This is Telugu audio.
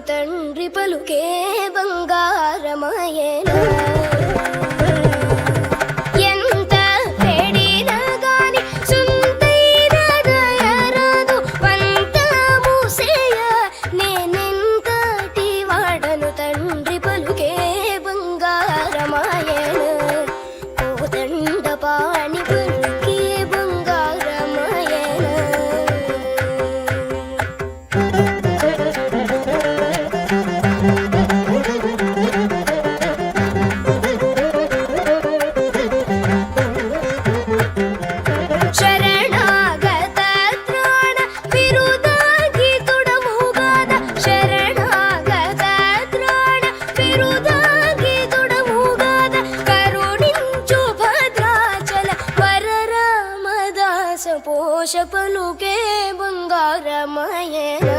తండ్రి పలుకే బంగారమాయేనా ఎంత వేడినా గాని సుందైన దయరాదు వంత మూసేయ నేనెంతటి వాడను తండ్రి పలుకే బంగారమాయేనా కోదండ పాణి పలుకే బంగారమాయేనా ಶರಣಾಗತ ತ್ರಾಣ ಬಿರುದಾಗಿ ತೊಡಮುಗಾದ ಶರಣಾಗತ ತ್ರಾಣ ಬಿರುದಾಗಿ ತೊಡಮುಗಾದ ಕರುಣಿಂಚು ಭದ್ರಾಚಲ ವರರಾಮದಾಸ ಪೋಷ ಪಲುಕೆ ಬಂಗಾರಮಯನ